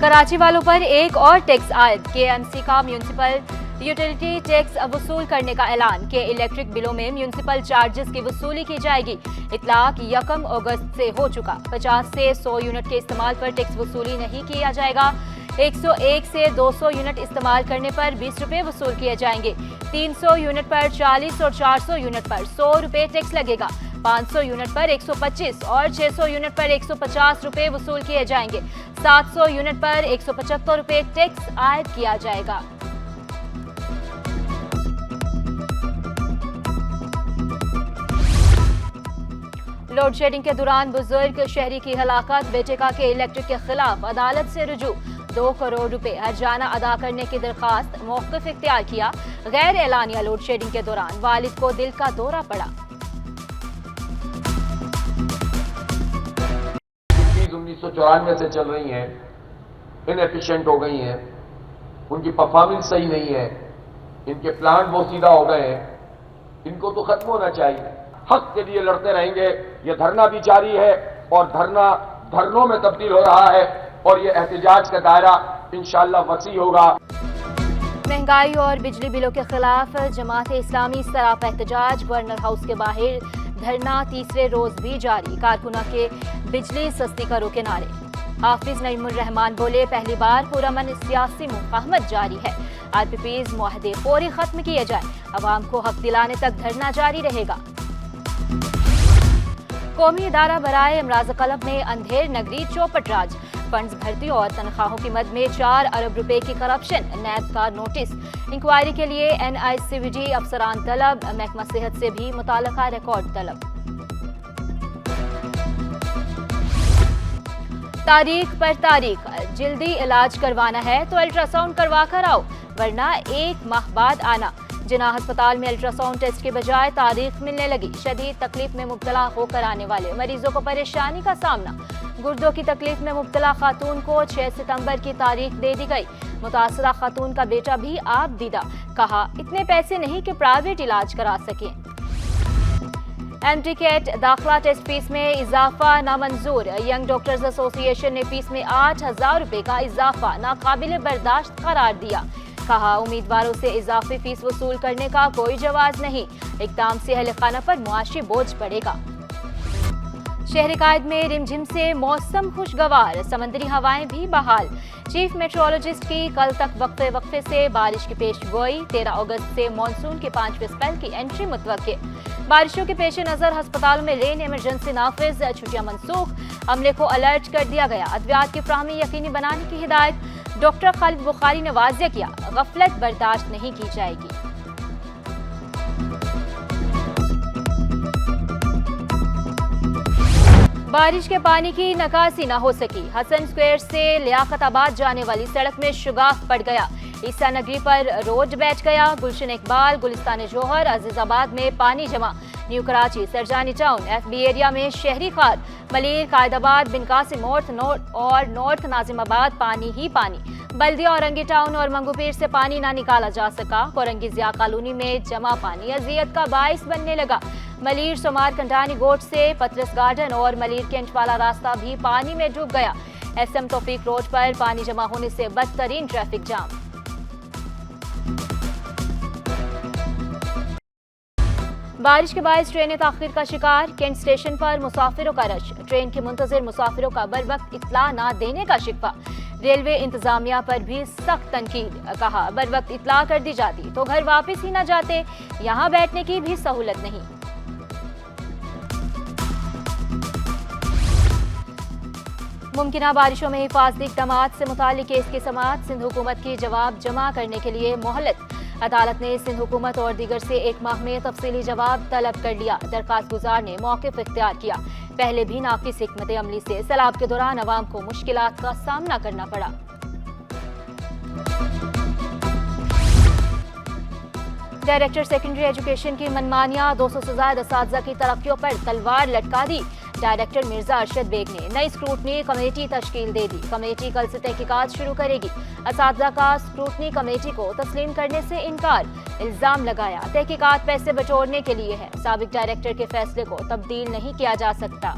कराची वालों पर एक और टैक्स आयद। केएमसी का म्यूनिसिपल यूटिलिटी टैक्स वसूल करने का ऐलान। के इलेक्ट्रिक बिलों में म्यूनिसिपल चार्जेस की वसूली की जाएगी। इतलाक 1 अगस्त से हो चुका। 50 से 100 यूनिट के इस्तेमाल पर टैक्स वसूली नहीं किया जाएगा। 101 से 200 यूनिट इस्तेमाल करने पर 20 रुपए वसूल किए जाएंगे। 300 यूनिट पर 40 और 400 यूनिट पर 100 रुपए टैक्स लगेगा। 500 यूनिट पर 125 और 600 यूनिट पर 150 रुपए वसूल किए जाएंगे। 700 यूनिट पर 175 रुपए टैक्स आयद किया जाएगा। लोड शेडिंग के दौरान बुजुर्ग शहरी की हलाकत। बेटे का के इलेक्ट्रिक के खिलाफ अदालत से रुजू। 2 करोड़ रुपए हर्जाना अदा करने की दरखास्त। मौक़िफ़ इख्तियार किया। गैर एलानिया लोड शेडिंग के दौरान वालिद को दिल का दौरा पड़ा। 1994 से चल रही हैं, इनएफिशिएंट हो गई हैं, उनकी परफॉर्मेंस सही नहीं है, इनके प्लांट बहुत सीधा हो गए हैं, इनको तो खत्म होना चाहिए। हक के लिए लड़ते रहेंगे। ये धरना भी जारी है और धरना धरनों में तब्दील हो रहा है और ये एहतजाज का दायरा इंशाअल्लाह वसी होगा। महंगाई और बिजली बिलों के खिलाफ जमात इस्लामी सरापा एहतजाज। गवर्नर हाउस के बाहर धरना तीसरे रोज भी जारी। कारकुना के बिजली सस्ती करो के नारे। हाफिज नईमुर रहमान बोले, पहली बार पुरअमन सियासी मुफाहमत जारी है। आरपीपीज मुआहदे फौरी खत्म किए जाए। अवाम को हक दिलाने तक धरना जारी रहेगा। कौमी इदारा बराए इमराज कलब में अंधेर नगरी चौपट राज। फंड्स भर्ती और तनख्वाहों की मद में 4 अरब रुपए की करप्शन। नैब का नोटिस। इंक्वायरी के लिए NICVD अफसरान तलब। महकमा सेहत से भी मुताल्लिका रिकॉर्ड तलब। तारीख पर तारीख। जल्दी इलाज करवाना है तो अल्ट्रासाउंड करवा कर आओ, वरना 1 माह बाद आना। जिना अस्पताल में अल्ट्रासाउंड टेस्ट के बजाय तारीख मिलने लगी। शदीद तकलीफ में मुब्तला होकर आने वाले मरीजों को परेशानी का सामना। गुर्दों की तकलीफ में मुब्तला खातून को 6 सितंबर की तारीख दे दी गई। मुतासरा खातून का बेटा भी आप दीदा। कहा, इतने पैसे नहीं कि प्राइवेट इलाज करा सकें। MTCAT दाखिला टेस्ट फीस में इजाफा नामंजूर। यंग डॉक्टर्स एसोसिएशन ने फीस में 8,000 रुपए का इजाफा नाकाबिले बर्दाश्त करार दिया। कहा, उम्मीदवारों से इजाफी फीस वसूल करने का कोई जवाज नहीं। इक़दाम से अहल खाना पर मुआशी बोझ पड़ेगा। शहर कायद में रिमझिम से मौसम खुशगवार। समंदरी हवाएं भी बहाल। चीफ मेट्रोलॉजिस्ट की कल तक वक्फे वक्फे से बारिश की पेश गोई। 13 अगस्त से मानसून के 5वें स्पेल की एंट्री मुतवक्के। बारिशों के पेश नजर अस्पतालों में रेन इमरजेंसी नाफिज। छुट्टियां मनसूख। अमले को अलर्ट कर दिया गया। अद्वियात की फ्राहमी यकीनी बनाने की हिदायत। डॉक्टर खालिद बुखारी ने वाज़ेह किया, गफलत बर्दाश्त नहीं की जाएगी। बारिश के पानी की निकासी न हो सकी। हसन स्क्वायर से लियाकताबाद जाने वाली सड़क में शुगाफ पड़ गया। ईसा नगरी पर रोड बैठ गया। गुलशन इकबाल, गुलिस्तान जोहर, अजीजाबाद में पानी जमा। New Karachi, Sarjani town, FB area में शहरी खाद। मलीर, कायदाबाद, बिन कासिम और नॉर्थ नाजिमाबाद पानी ही पानी। बल्दिया, औरंगी टाउन और मंगूपीर से पानी ना निकाला जा सका। कोरंगी जिया कॉलोनी में जमा पानी अजियत का बाइस बनने लगा। मलीर, सोमार, कंटानी गोट से पतरस गार्डन और मलीर कैंट वाला रास्ता भी पानी में डूब गया। SM तौफीक रोड पर पानी जमा होने से बदतरीन ट्रैफिक जाम। बारिश के बायस ट्रेनें ताखीर का शिकार। कैंट स्टेशन पर मुसाफिरों का रश। ट्रेन के मुंतजिर मुसाफिरों का बर वक्त इत्तला ना देने का शिकवा। रेलवे इंतजामिया पर भी सख्त तनकीद। कहा, बर वक्त इत्तला कर दी जाती तो घर वापस ही ना जाते। यहाँ बैठने की भी सहूलत नहीं। मुमकिना बारिशों में हिफाजती इक़दामात से मुताल्लिक़ केस की समाअत। सिंध हुकूमत की जवाब जमा करने के लिए मोहलत। अदालत ने सिंध हुकूमत और दीगर से 1 माह में तफसीली जवाब तलब कर लिया। दरखास्त गुजार ने मौक़िफ़ इख्तियार किया। पहले भी नाक़िस हिकमत अमली से सैलाब के दौरान अवाम को मुश्किलात का सामना करना पड़ा। डायरेक्टर सेकेंडरी एजुकेशन की मनमानियां। 200 से ज़ायद असातिज़ा की तरक्कियों पर तलवार लटका दी। डायरेक्टर मिर्जा अरशद बेग ने नई स्क्रूटनी कमेटी तश्कील दे दी। कमेटी कल से तहकीकात शुरू करेगी। असातिज़ा का स्क्रूटनी कमेटी को तस्लीम करने से इनकार। इल्जाम लगाया, तहकीकात पैसे बटोरने के लिए है। साबिक डायरेक्टर के फैसले को तब्दील नहीं किया जा सकता।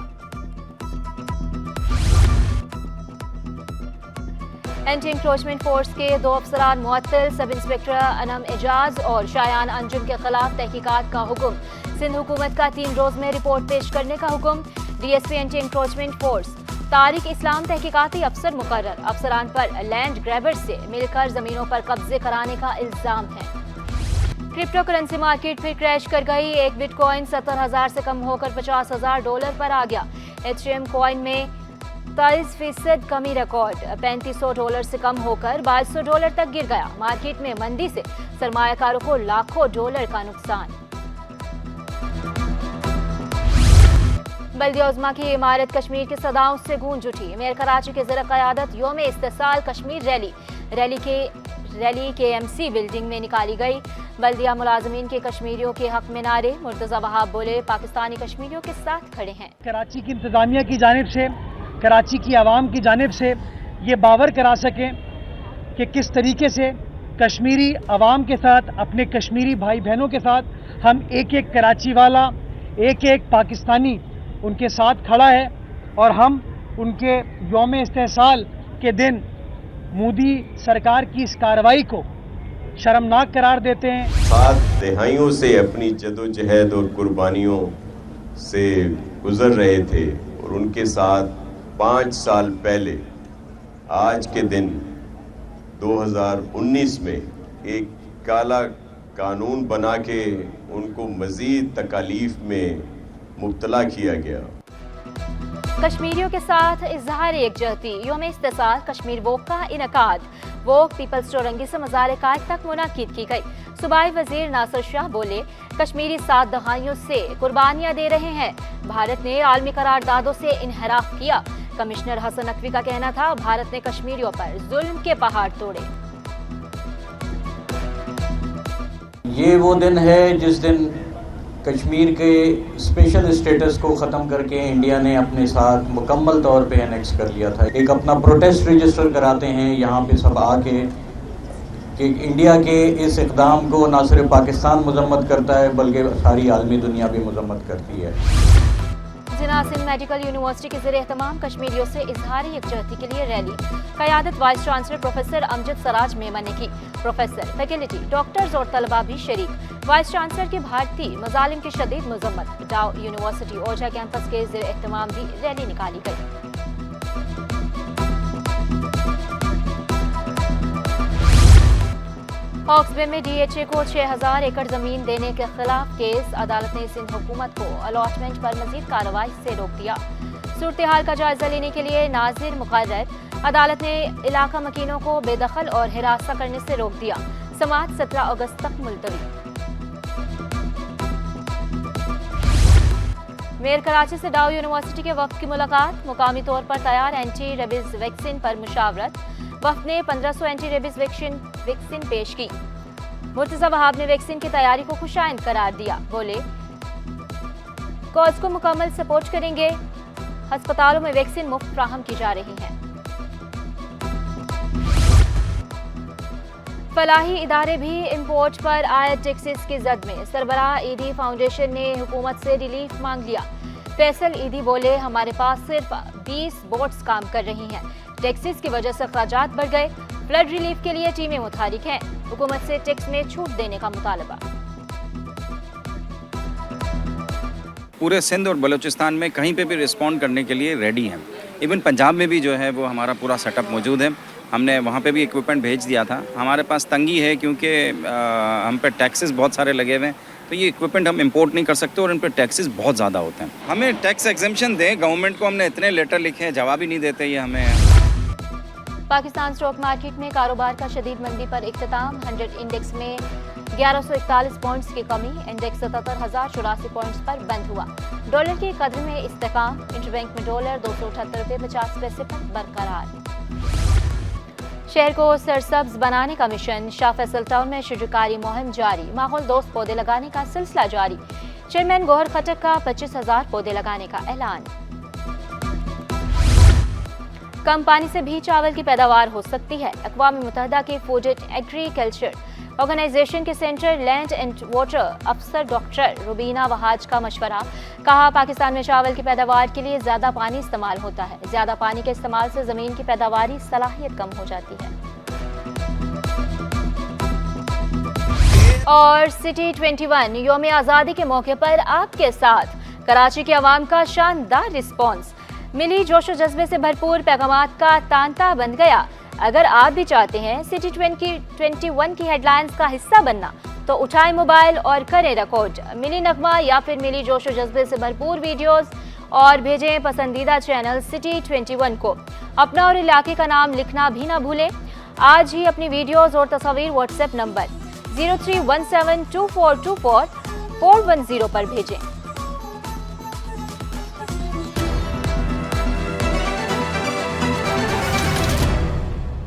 एंटी इंक्रोचमेंट फोर्स के 2 अफसरान मुअत्तल, सब इंस्पेक्टर अनम एजाज और शायान अंजुम के खिलाफ तहकीकात का हुक्म। सिंध हुकूमत का 3 रोज में रिपोर्ट पेश करने का हुक्म। DSP anti encroachment force Tariq Islam तहकीकाती अफसर मुकर्रर। अफसरान पर लैंड ग्रैबर्स से मिलकर जमीनों पर कब्जे कराने का इल्जाम है। क्रिप्टो करेंसी मार्केट फिर क्रैश कर गई। एक बिटकॉइन 70,000 से कम होकर $50,000 पर आ गया। एथेरियम कॉइन में 23% कमी रिकॉर्ड, $3500 से कम होकर $2200 तक गिर गया। मार्केट में मंदी से सरमायाकारों को लाखों डॉलर का नुकसान। बल्दिया उज़्मा की इमारत कश्मीर की सदाओं से गूंज उठी। मेयर कराची के ज़र क़यादत योम इस्तिसाल कश्मीर रैली KMC बिल्डिंग में निकाली गई। बल्दिया मुलाजमीन के कश्मीरियों के हक में नारे। मुर्तज़ा वहाब बोले, पाकिस्तानी कश्मीरियों के साथ खड़े हैं। कराची की इंतज़ामिया की जानिब से, कराची की आवाम की जानिब से ये बावर करा सकें कि किस तरीके से कश्मीरी आवाम के साथ, अपने कश्मीरी भाई बहनों के साथ हम एक एक कराची वाला, एक एक पाकिस्तानी उनके साथ खड़ा है और हम उनके यौम इस्तिसाल के दिन मोदी सरकार की इस कार्रवाई को शर्मनाक करार देते हैं। 7 दहाइयों से अपनी जदोजहद और कुर्बानियों से गुजर रहे थे और उनके साथ 5 साल पहले आज के दिन 2019 में एक काला कानून बना के उनको मज़ीद तकालीफ में मुब्तला किया गया। कश्मीरियों के साथ इजहार एकजहती। योम इस्तिसाल कश्मीर वोक का इनकाद। वोक पीपल्स चौरंगी से मज़ार कायद तक मुनाकिद की गई। सूबाई वजीर नासिर शाह बोले, कश्मीरी 7 दहाइयों से कुर्बानियां दे रहे हैं। भारत ने आलमी करारदादों से इनहराफ किया। कमिश्नर हसन नकवी का कहना था, भारत ने कश्मीरियों पर जुल्म के पहाड़ तोड़े। ये वो दिन है जिस दिन कश्मीर के स्पेशल स्टेटस को ख़त्म करके इंडिया ने अपने साथ मुकम्मल तौर पे एनेक्स कर लिया था। एक अपना प्रोटेस्ट रजिस्टर कराते हैं यहाँ पे सब आके कि इंडिया के इस इक़दाम को ना सिर्फ पाकिस्तान मजम्मत करता है बल्कि सारी आलमी दुनिया भी मजम्मत करती है। जिना सिंध मेडिकल यूनिवर्सिटी के ज़ेर-ए-एहतमाम कश्मीरियों से इजहार यकजहती के लिए रैली। क़यादत vice chancellor professor Amjad Saraj Memon ने की। प्रोफेसर, फैकल्टी, डॉक्टर्स और तलबा भी शरीक। वाइस चांसलर की भारतीय मजालिम की शदीद मजम्मत। डाउ यूनिवर्सिटी ओझा कैंपस के ज़ेर-ए-एहतमाम भी रैली निकाली गई। हॉक्स बे में DHA को 6000 एकड़ जमीन देने के खिलाफ केस। अदालत ने सिंध हुकूमत को अलॉटमेंट पर मजीद कार्रवाई से रोक दिया। सूरत हाल का जायजा लेने के लिए नाजिर मुकर्रर। अदालत ने इलाका मकीनों को बेदखल और हिरासत करने से रोक दिया। समाअत 17 अगस्त तक मुलतवी। मेयर कराची से डाउ यूनिवर्सिटी के वफ्द की मुलाकात। मुकामी तौर पर तैयार एंटी रेबीज वैक्सीन पर मुशावरत। वफ्द ने 1500 एंटी रेबीज वैक्सीन पेश की। मुर्तज़ा वहाब ने वैक्सीन की तैयारी को खुशाइंद करार दिया। बोले, कॉज को मुकम्मल सपोर्ट करेंगे। अस्पतालों में वैक्सीन मुफ्त फ्राहम की जा रही है। फलाही इदारे भी इम्पोर्ट पर आयद टैक्सेस की जद में। सरबराह ईदी फाउंडेशन ने हुकूमत से रिलीफ मांग लिया। फैसल ईदी बोले, हमारे पास सिर्फ 20 बोट्स काम कर रही हैं। टैक्सेस की वजह से अखराजात बढ़ गए। फ्लड रिलीफ के लिए टीमें मुतहरिक हैं। हुकूमत से टैक्स में छूट देने का मुतालबा। पूरे सिंध और बलूचिस्तान में कहीं पे भी रिस्पॉन्ड करने के लिए रेडी हैं। इवन पंजाब में भी जो है वो हमारा पूरा सेटअप मौजूद है। हमने वहाँ पे भी इक्विपमेंट भेज दिया था। हमारे पास तंगी है क्योंकि हम पे टैक्सेस बहुत सारे लगे हुए हैं, तो ये इक्विपमेंट हम इंपोर्ट नहीं कर सकते और इन पे टैक्सेस बहुत ज़्यादा होते हैं। हमें टैक्स एग्जेम्पशन दें, गवर्नमेंट को हमने इतने लेटर लिखे हैं, जवाब ही नहीं देते ये हमें। पाकिस्तान स्टॉक मार्केट में कारोबार का शदीद मंदी पर इख्तिताम। 100 इंडेक्स में 1141 पॉइंट्स की कमी। इंडेक्स 77,084 पॉइंट्स पर बंद हुआ। डॉलर की कदर में इस्तेकाम। इंटरबैंक में डॉलर 278.50 रुपये पर बरकरार। शहर को सरसब्ज बनाने का मिशन। शाह फैसल टाउन में शजरकारी मुहिम जारी। माहौल दोस्त पौधे लगाने का सिलसिला जारी। चेयरमैन गौहर खटक का 25,000 पौधे लगाने का ऐलान। कम पानी से भी चावल की पैदावार हो सकती है। अक़वाम मुत्तहिदा के फूड एंड एग्रीकल्चर ऑर्गेनाइजेशन के सेंट्रल लैंड एंड वाटर अफसर डॉक्टर रुबीना वहाज का मशवरा। कहा, पाकिस्तान में चावल की पैदावार के लिए ज्यादा पानी इस्तेमाल होता है। ज्यादा पानी के इस्तेमाल से जमीन की पैदावारी सलाहियत कम हो जाती है। और सिटी 21 यौम आज़ादी के मौके पर आपके साथ कराची के अवाम का शानदार रिस्पॉन्स। मिली जोशो जज्बे से भरपूर पैगामात का तांता बन गया। अगर आप भी चाहते हैं सिटी 21 की हेडलाइंस का हिस्सा बनना तो उठाएं मोबाइल और करें रिकॉर्ड मिली नगमा या फिर मिली जोशो जज्बे से भरपूर वीडियोस और भेजें पसंदीदा चैनल सिटी 21 को। अपना और इलाके का नाम लिखना भी ना भूलें। आज ही अपनी वीडियोस और तस्वीर व्हाट्सएप नंबर 03172424 410 पर भेजें।